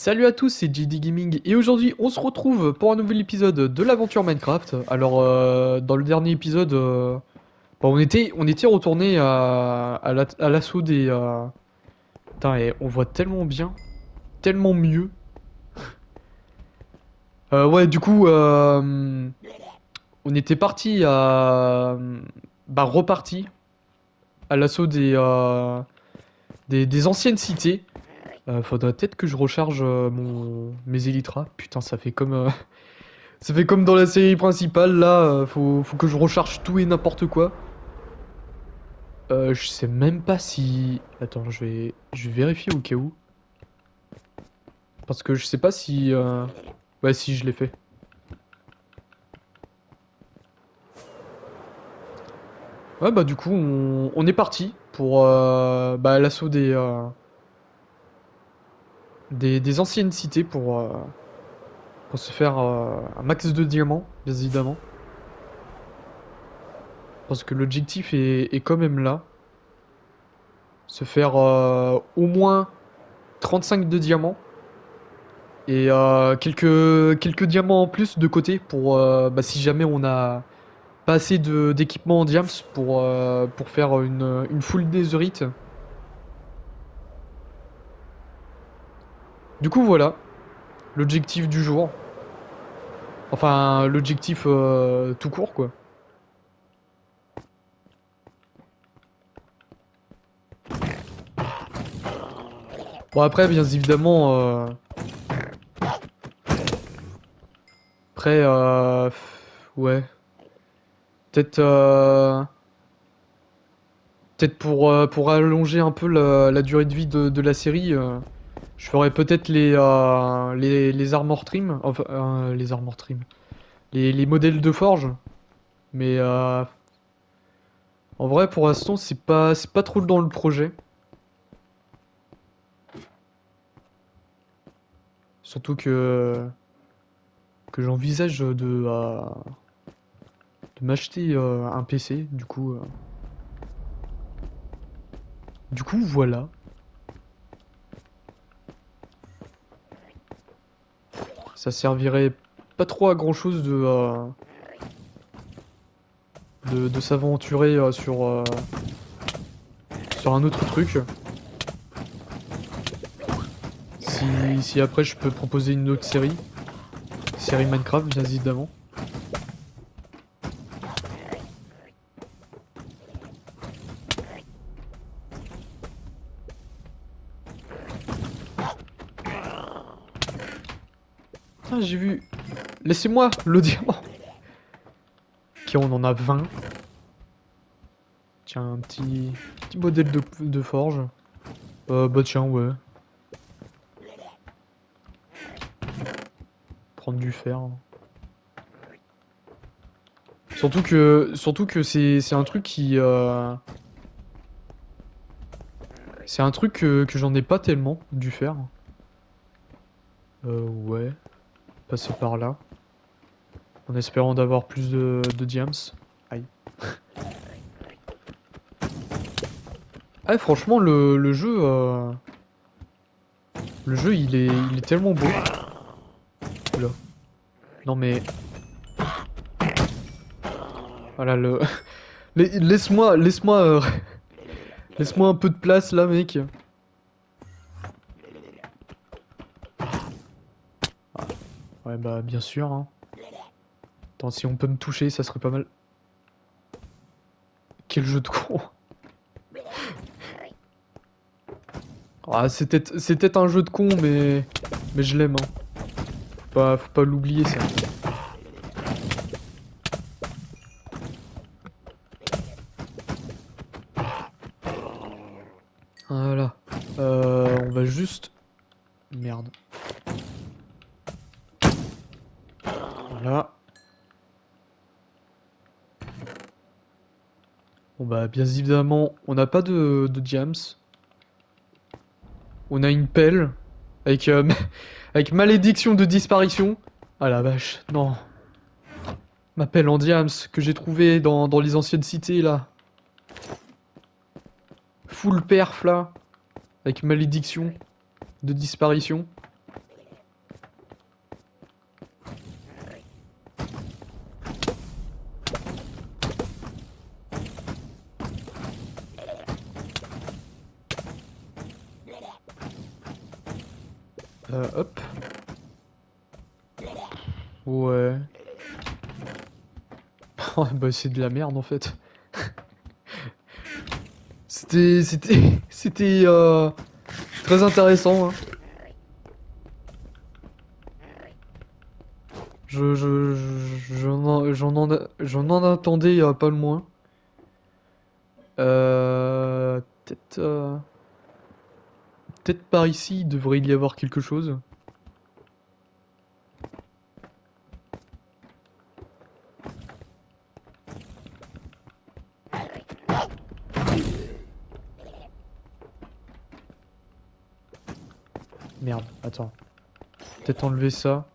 Salut à tous, c'est JD Gaming et aujourd'hui on se retrouve pour un nouvel épisode de l'aventure Minecraft. Alors dans le dernier épisode, on était retourné à l'assaut des... Putain, et on voit tellement bien, tellement mieux. Ouais, du coup, on était parti à... Bah reparti à l'assaut des anciennes cités. Faudrait peut-être que je recharge mes élytras. Putain, ça fait comme... Ça fait comme dans la série principale, là, faut que je recharge tout et n'importe quoi. Je sais même pas si... Attends, je vais vérifier au cas où. Parce que je sais pas si... Ouais, si, je l'ai fait. Ouais, bah du coup, on est parti pour bah, l'assaut des anciennes cités pour se faire un max de diamants, bien évidemment. Parce que l'objectif est quand même là. Se faire au moins 35 de diamants. Et quelques diamants en plus de côté pour bah, si jamais on a pas assez d'équipement en diams pour faire une full netherite. Du coup voilà, l'objectif du jour. Enfin l'objectif tout court quoi. Bon après bien évidemment après ouais. Peut-être peut-être pour allonger un peu la durée de vie de la série. Je ferais peut-être les armor trim, enfin les armor trim, les modèles de forge, mais en vrai pour l'instant c'est pas trop dans le projet. Surtout que j'envisage de m'acheter un PC, du coup voilà. Ça servirait pas trop à grand chose de s'aventurer sur un autre truc. Si après je peux proposer une autre série Minecraft bien évidemment. Putain, j'ai vu. Laissez-moi le diamant. Ok, on en a 20. Tiens, un petit modèle de forge. Bah tiens, ouais. Prendre du fer. Surtout que c'est un truc qui... c'est un truc que j'en ai pas tellement, du fer. Ouais. Passer par là. En espérant d'avoir plus de diams. Aïe. Ah, franchement, le jeu, il est tellement beau. Oula. Non mais... Voilà, laisse-moi laisse-moi un peu de place, là, mec. Ouais, bah, bien sûr, hein. Attends, si on peut me toucher, ça serait pas mal. Quel jeu de con. Ah, c'est peut-être un jeu de con, mais je l'aime, hein. Faut pas l'oublier, ça. Voilà. On va juste... Merde. Voilà. Bon bah, bien évidemment, on n'a pas de diams. On a une pelle avec, avec malédiction de disparition. Ah la vache, non. Ma pelle en diams que j'ai trouvée dans les anciennes cités, là. Full perf, là. Avec malédiction de disparition. Hop. Ouais. Bah c'est de la merde en fait. C'était très intéressant, hein. J'en en attendais pas le moins. Peut-être peut-être par ici, il devrait y avoir quelque chose. Merde, attends. Peut-être enlever ça.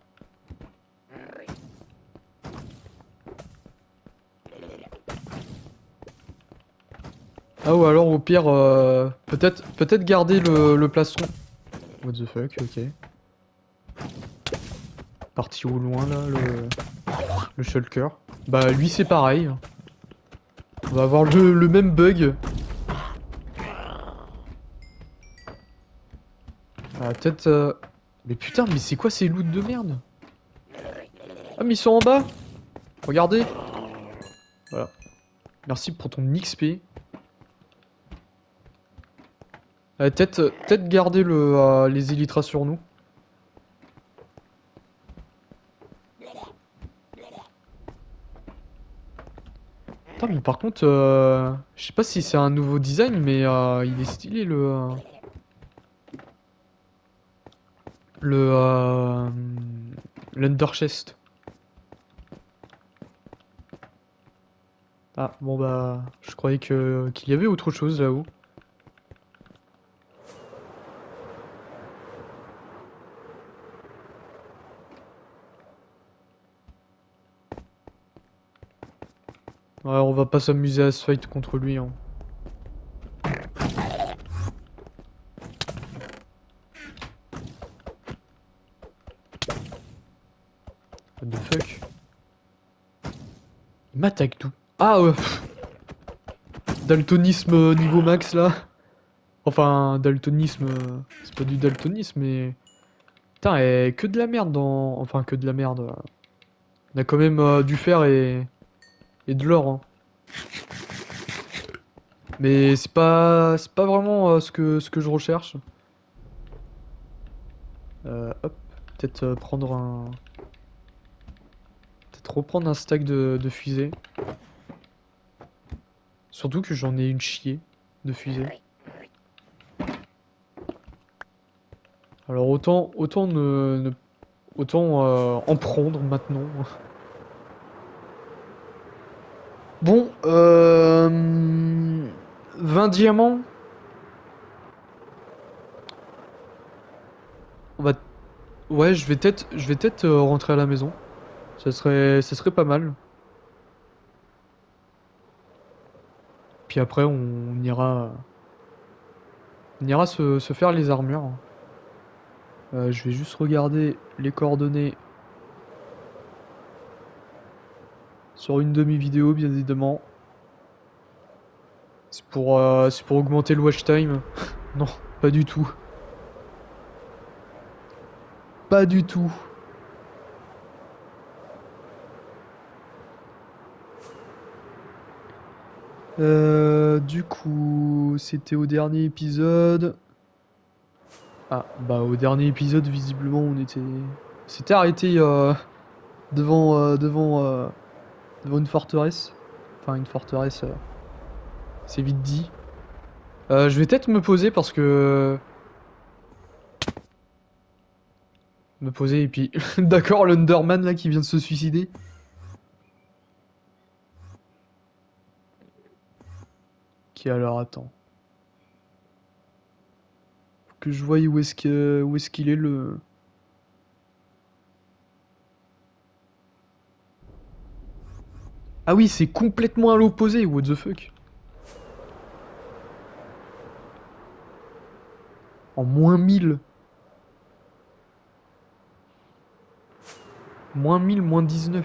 Ah ou alors au pire, peut-être garder le plastron. What the fuck, ok. Parti au loin là, le shulker. Bah lui c'est pareil. On va avoir le même bug. Ah, peut-être... Mais putain, mais c'est quoi ces loots de merde? Ah mais ils sont en bas. Regardez. Voilà. Merci pour ton XP. Peut-être garder les élytras sur nous. Putain, mais par contre, je sais pas si c'est un nouveau design, mais il est stylé le l'Under Chest. Ah, bon bah, je croyais qu'il y avait autre chose là-haut. Ouais, on va pas s'amuser à se fight contre lui, hein. What the fuck? Il m'attaque d'où? Ah ouais, daltonisme niveau max là. Enfin, daltonisme, c'est pas du daltonisme, mais... Putain, que de la merde dans... Enfin, que de la merde. On a quand même du fer et de l'or, hein. Mais c'est pas vraiment ce que je recherche. Hop, peut-être prendre un... Peut-être reprendre un stack de fusées. Surtout que j'en ai une chier de fusées. Alors autant en prendre maintenant. Bon, 20 diamants. On va... Ouais, je vais peut-être rentrer à la maison. Ça serait pas mal. Puis après, on ira se faire les armures. Je vais juste regarder les coordonnées sur une demi-vidéo, bien évidemment. C'est pour augmenter le watch time. Non, pas du tout. Pas du tout. Du coup, c'était au dernier épisode. Ah, bah au dernier épisode, visiblement, s'était arrêté devant une forteresse. Enfin, une forteresse, c'est vite dit. Je vais peut-être me poser parce que... Me poser et puis... D'accord, l'Underman là qui vient de se suicider. Qui alors, attends. Faut que je voie où est-ce qu'il est le... Ah oui, c'est complètement à l'opposé, what the fuck. En -1000. -1000, -19.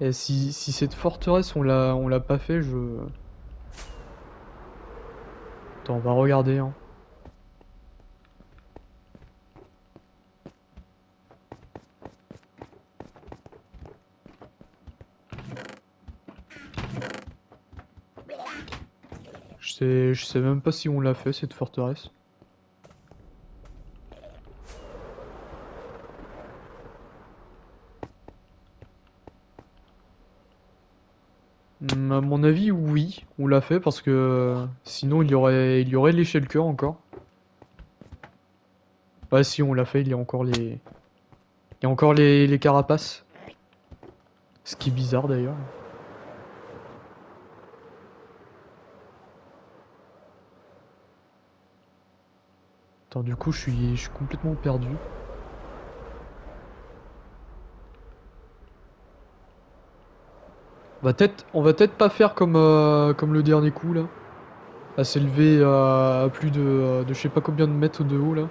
Et si cette forteresse on l'a pas fait, je... Attends, on va regarder, hein. Je sais même pas si on l'a fait cette forteresse. À mon avis, oui, on l'a fait parce que sinon il y aurait les shulkers encore. Bah si on l'a fait, il y a encore il y a encore les carapaces. Ce qui est bizarre d'ailleurs. Attends, du coup, je suis complètement perdu. On va peut-être pas faire comme, comme le dernier coup là. À s'élever à plus de je sais pas combien de mètres de haut là.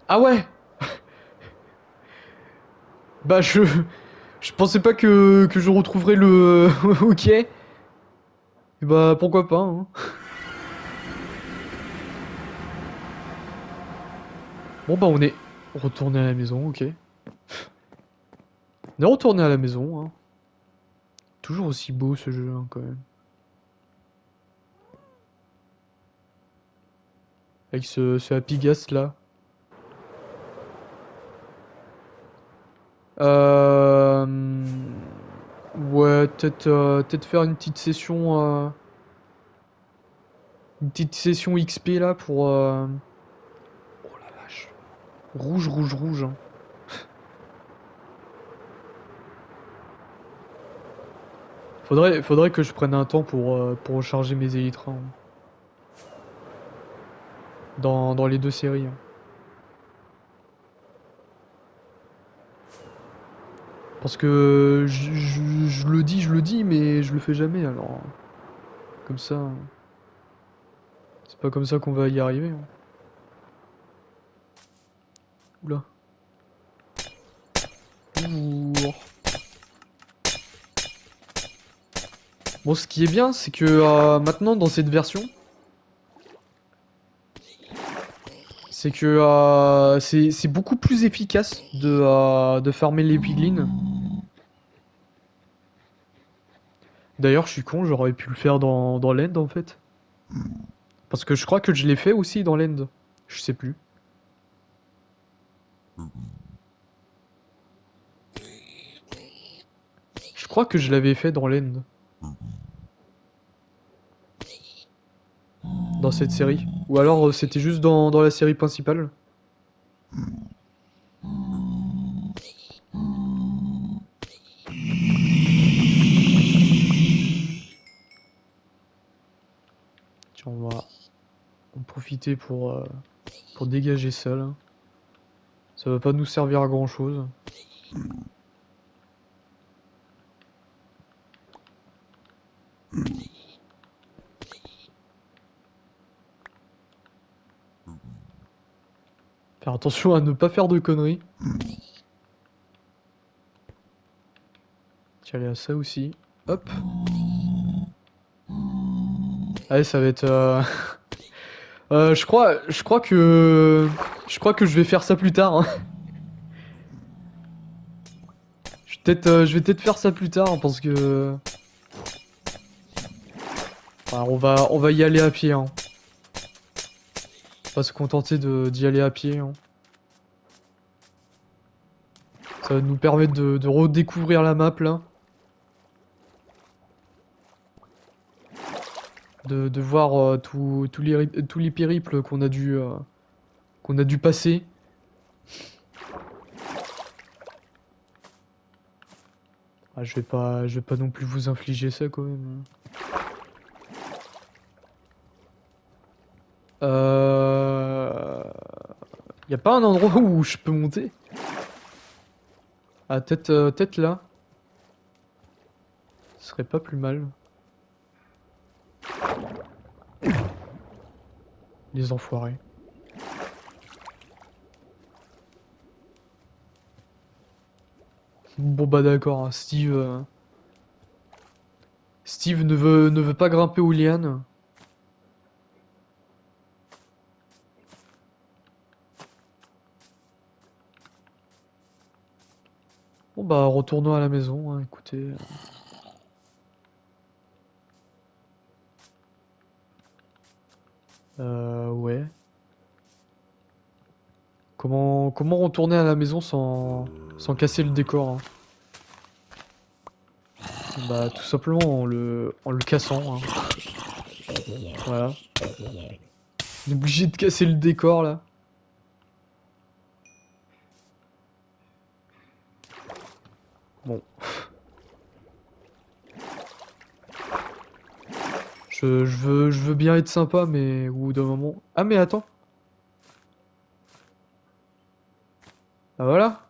Ah ouais! Bah je pensais pas que je retrouverais le ok. Et bah pourquoi pas, hein. Bon bah on est retourné à la maison, ok. On est retourné à la maison, hein. Toujours aussi beau ce jeu, hein, quand même. Avec ce Happy Gas là. Euh... Ouais, peut-être faire une petite session XP là pour... Oh la vache. Rouge, rouge, rouge, hein. Faudrait que je prenne un temps pour recharger mes élytres, hein, dans les deux séries, hein. Parce que je le dis, mais je le fais jamais, alors... Comme ça... C'est pas comme ça qu'on va y arriver, hein. Oula. Ouh. Bon, ce qui est bien, c'est que maintenant, dans cette version, c'est que c'est beaucoup plus efficace de farmer les piglins. D'ailleurs, je suis con, j'aurais pu le faire dans l'end en fait. Parce que je crois que je l'ai fait aussi dans l'end. Je sais plus. Je crois que je l'avais fait dans l'end. Dans cette série. Ou alors c'était juste dans la série principale. Tiens, on va en profiter pour dégager ça là. Ça va pas nous servir à grand chose. Faire attention à ne pas faire de conneries. Tiens, allez à ça aussi. Hop. Allez, ça va être... je crois que... Je crois que je vais faire ça plus tard, hein. Je vais peut-être faire ça plus tard, hein, parce que... Enfin, on va y aller à pied, hein. On va se contenter d'y aller à pied, hein. Ça va nous permettre de redécouvrir la map, là. De voir tous les périples qu'on a dû passer. Ah, je vais pas non plus vous infliger ça, quand même. Euh... Y a pas un endroit où je peux monter? Ah, peut-être là. Ce serait pas plus mal. Les enfoirés. Bon bah d'accord, hein, Steve ne veut pas grimper aux lianes. Bon bah retournons à la maison, hein, écoutez. Ouais. Comment retourner à la maison sans casser le décor, hein? Bah tout simplement en le cassant, hein. Voilà. On est obligé de casser le décor là. Bon. Je veux bien être sympa, mais au bout d'un moment. Ah mais attends. Ah voilà.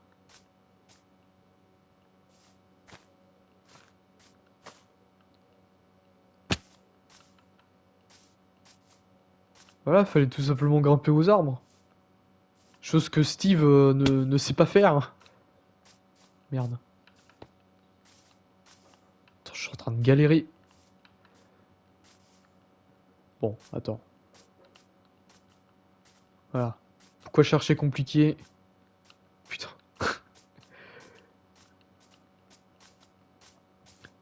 Voilà, fallait tout simplement grimper aux arbres. Chose que Steve ne sait pas faire. Merde. Attends, je suis en train de galérer. Bon, attends. Voilà. Pourquoi chercher compliqué? Putain.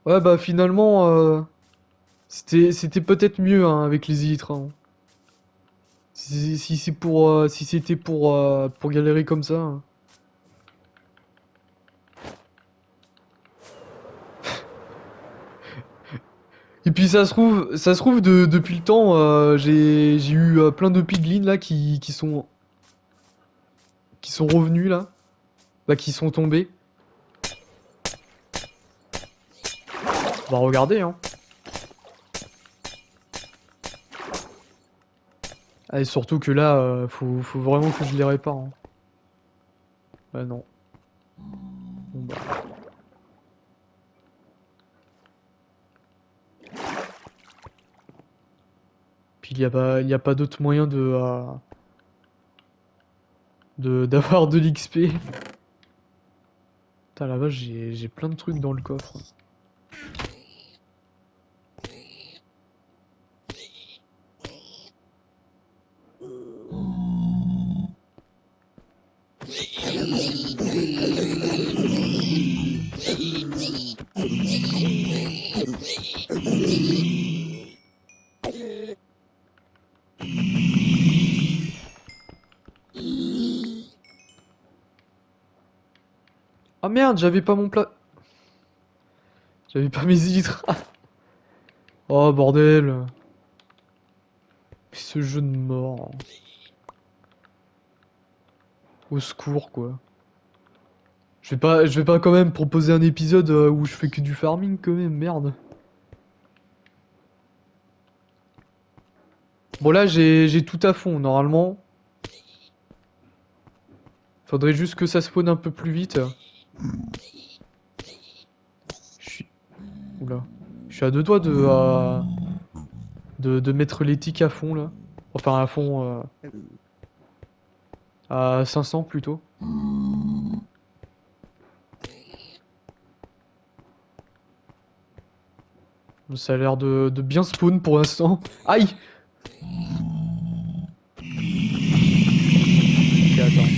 Ouais, bah finalement, c'était peut-être mieux hein, avec les élytres, hein. Si c'est si c'était pour galérer comme ça, hein. Et puis ça se trouve depuis le temps, j'ai eu plein de piglins là qui sont revenus là, bah qui sont tombés. On va regarder hein. Ah, et surtout que là, faut vraiment que je les répare, hein. Ah non. Bon bah. Puis il y a pas d'autre moyen d'avoir de l'XP. Putain la vache, j'ai plein de trucs dans le coffre. Ah merde, j'avais pas mon plat. J'avais pas mes élytres. Oh bordel. Ce jeu de mort. Au secours quoi. Je vais pas quand même proposer un épisode où je fais que du farming quand même, merde. Bon là j'ai tout à fond normalement. Faudrait juste que ça spawn un peu plus vite. Je suis... Oula. Je suis à deux doigts de mettre les tics à fond là. Enfin à fond, à 500 plutôt. Ça a l'air de bien spawn pour l'instant. Aïe! Ok, attends.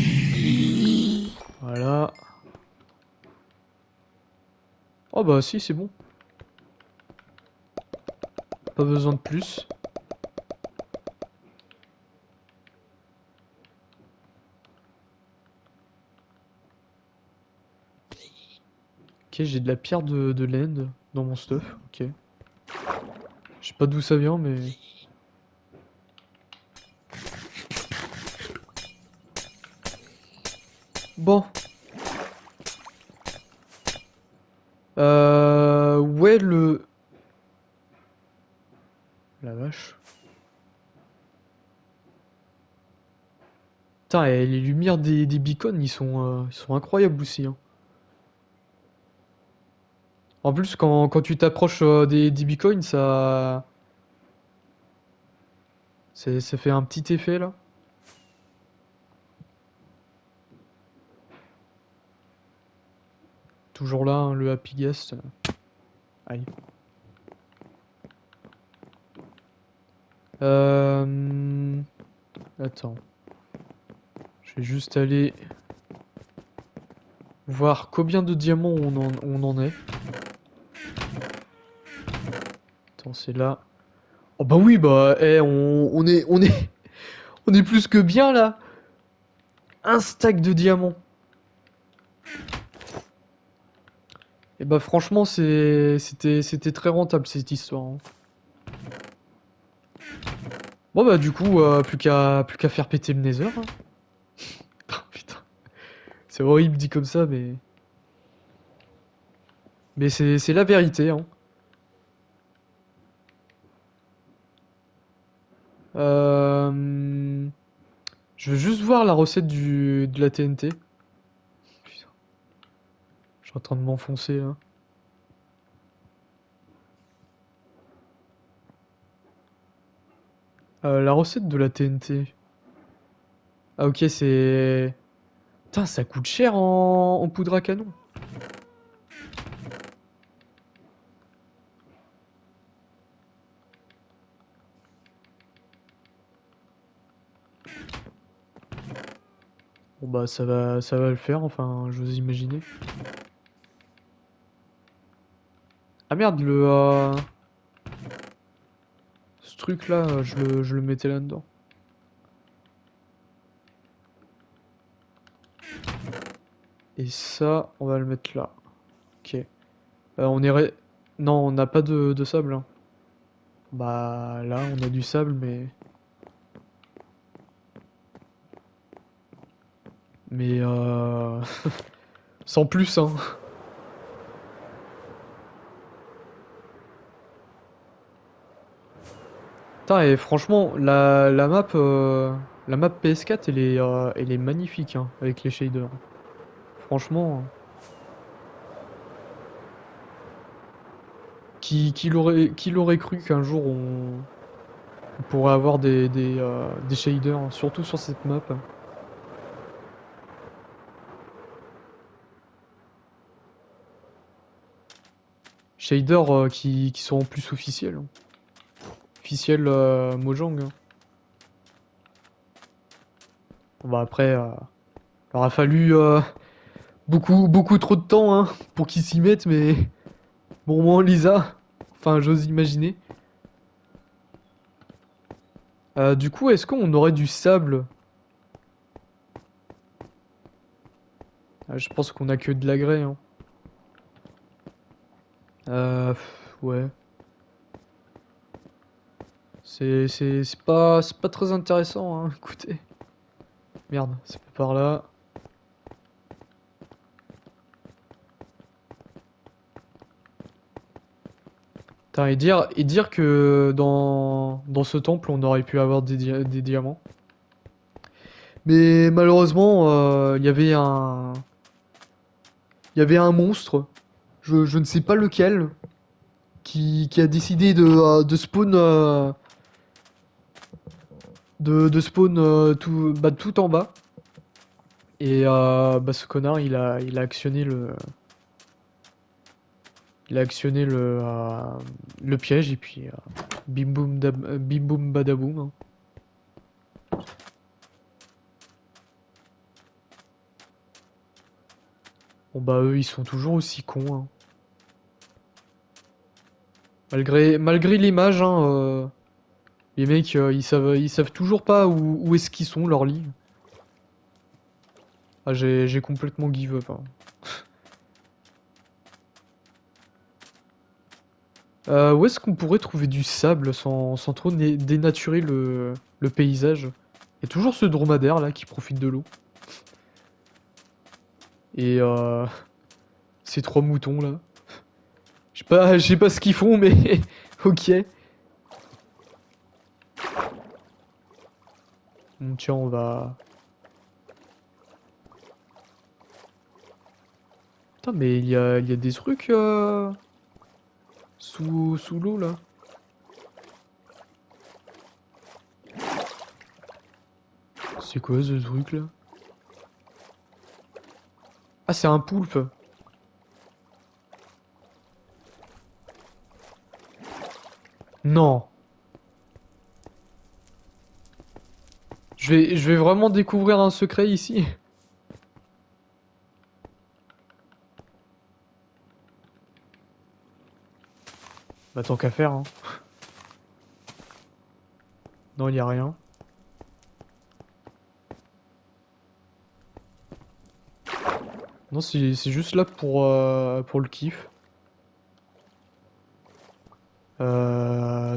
Voilà. Oh bah si, c'est bon. Pas besoin de plus. Ok, j'ai de la pierre de laine dans mon stuff. Ok. Je sais pas d'où ça vient, mais... Bon. Ouais, La vache. Putain, et les lumières des beacons, ils sont incroyables aussi, hein. En plus, quand tu t'approches des beacons, ça fait un petit effet là. Toujours là, hein, le Happy Guest. Aïe. Euh... Attends. Je vais juste aller voir combien de diamants on en est. Attends, c'est là. Oh bah oui, bah, on est plus que bien là. Un stack de diamants. Et bah franchement, c'était très rentable cette histoire, hein. Bon bah du coup, plus qu'à faire péter le Nether, hein. Oh, putain, c'est horrible dit comme ça, mais c'est la vérité, hein. Euh... Je veux juste voir la recette de la TNT. Putain, je suis en train de m'enfoncer là. La recette de la TNT. Ah ok, c'est... Putain, ça coûte cher en poudre à canon. Bon bah ça va le faire, enfin, j'ose imaginer. Ah merde, ce truc là, je le mettais là-dedans. Et ça, on va le mettre là. Ok. On irait... Non, on n'a pas de sable, hein. Bah là, on a du sable, mais... Mais sans plus, hein. Putain, et franchement, la map PS4, elle est magnifique, hein, avec les shaders. Franchement, qui l'aurait cru qu'un jour on pourrait avoir des shaders, hein, surtout sur cette map. Shaders qui sont en plus officiels, hein. Officiels Mojang, hein. Bon, bah après, il aura fallu beaucoup trop de temps, hein, pour qu'ils s'y mettent, mais bon, moi, Lisa, enfin, j'ose imaginer. Du coup, est-ce qu'on aurait du sable? Je pense qu'on a que de la grès, hein. Ouais. C'est pas très intéressant, hein, écoutez. Merde, c'est pas par là. Putain, et dire que dans ce temple, on aurait pu avoir des diamants. Mais malheureusement, il y avait un monstre, je ne sais pas lequel, qui a décidé de spawn, de spawn tout en bas. Et bah, ce connard, il a actionné le piège et puis bim boum badaboum, hein. Bon bah eux, ils sont toujours aussi cons, hein. Malgré l'image, hein, les mecs, ils savent toujours pas où est-ce qu'ils sont, leur lit. Ah, j'ai complètement give up, hein. Où est-ce qu'on pourrait trouver du sable sans trop dénaturer le paysage? Il y a toujours ce dromadaire là qui profite de l'eau. Et ces trois moutons là. Je sais pas ce qu'ils font, mais ok. Bon, tiens, Putain, mais il y a des trucs sous l'eau là. C'est quoi ce truc là? Ah, c'est un poulpe. Non. Je vais vraiment découvrir un secret ici. Bah, tant qu'à faire, hein. Non, il y a rien. Non, c'est juste là pour le kiff.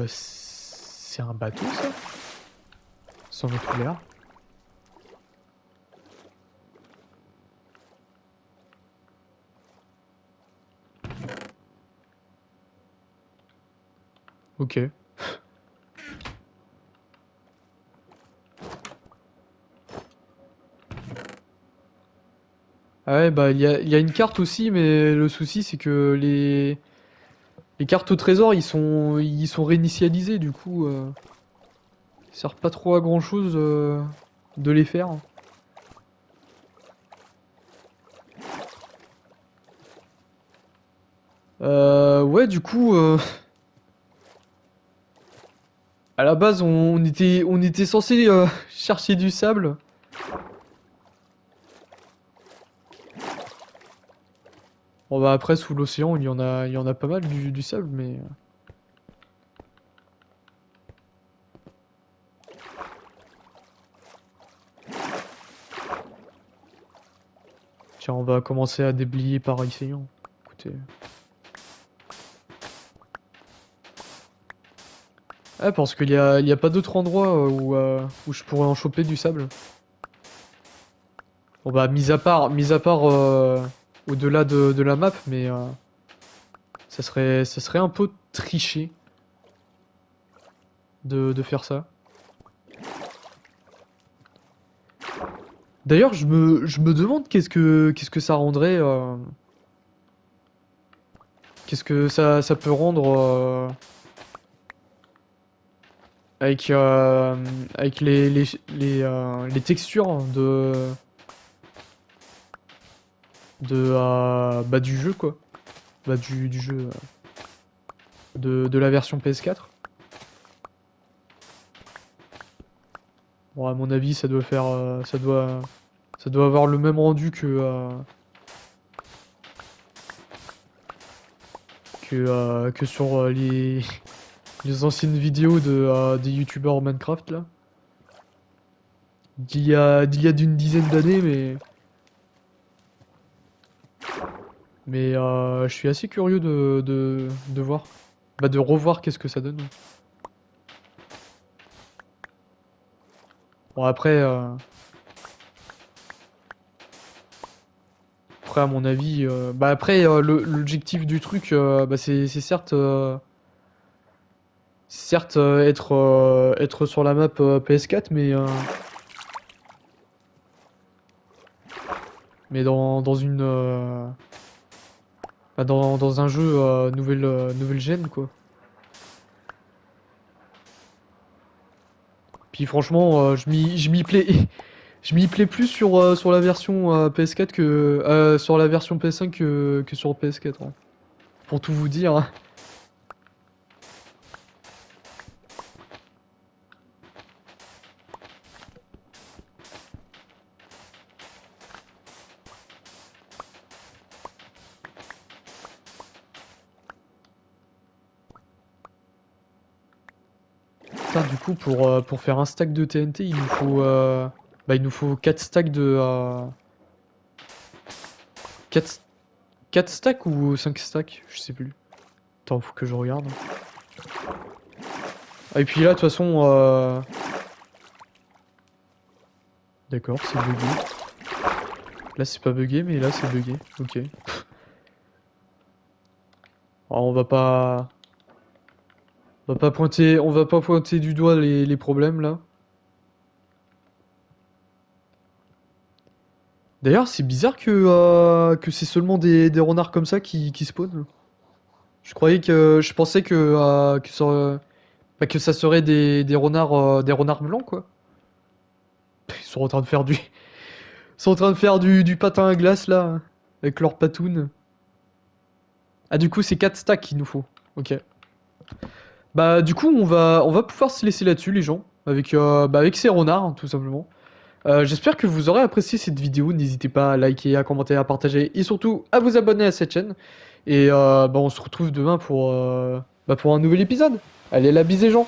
C'est un bateau ça? Sans notre l'air. Ok. Ah ouais, bah il y a une carte aussi, mais le souci c'est que les cartes au trésor ils sont réinitialisées, du coup ça sert pas trop à grand chose de les faire. Ouais, du coup, à la base on était censé chercher du sable. Bon bah après sous l'océan il y en a pas mal du sable, mais tiens, on va commencer à déblayer par ici, hein. Écoutez. Ah, parce qu'il y a pas d'autre endroit où je pourrais en choper du sable. Bon bah mis à part au-delà de la map, mais ça serait un peu triché de faire ça. D'ailleurs, je me demande qu'est-ce que ça rendrait, qu'est-ce que ça peut rendre avec avec les textures bah, du jeu quoi. Bah, du jeu de la version PS4. Bon, à mon avis, ça doit avoir le même rendu que sur les anciennes vidéos des youtubeurs Minecraft là. D'il y a d'une dizaine d'années, mais je suis assez curieux de voir. Bah, de revoir qu'est-ce que ça donne. Bon, après à mon avis, bah après, l'objectif du truc, bah, c'est certes être sur la map PS4, mais dans bah, dans un jeu nouvelle gen quoi. Puis franchement, je m'y plais, je m'y plais plus sur la version PS4 sur la version PS5 que sur PS4, hein. Pour tout vous dire, hein. Putain, du coup, pour faire un stack de TNT, il nous faut 4 stacks 4, 4 stacks ou 5 stacks? Je sais plus. Attends, faut que je regarde. Ah, et puis là, de toute façon, d'accord, c'est bugué. Là, c'est pas bugué, mais là, c'est bugué. Ok. Alors, on va pas pointer du doigt les problèmes là. D'ailleurs, c'est bizarre que c'est seulement des renards comme ça qui spawnent. Je pensais que ça serait des renards blancs, quoi. Ils sont en train de faire ils sont en train de faire du patin à glace, là, avec leurs patounes. Ah, du coup, c'est 4 stacks qu'il nous faut. Ok. Bah, du coup, on va pouvoir se laisser là-dessus, les gens. Avec ces renards, hein, tout simplement. J'espère que vous aurez apprécié cette vidéo. N'hésitez pas à liker, à commenter, à partager et surtout à vous abonner à cette chaîne. Et bah, on se retrouve demain pour un nouvel épisode. Allez, la bise les gens!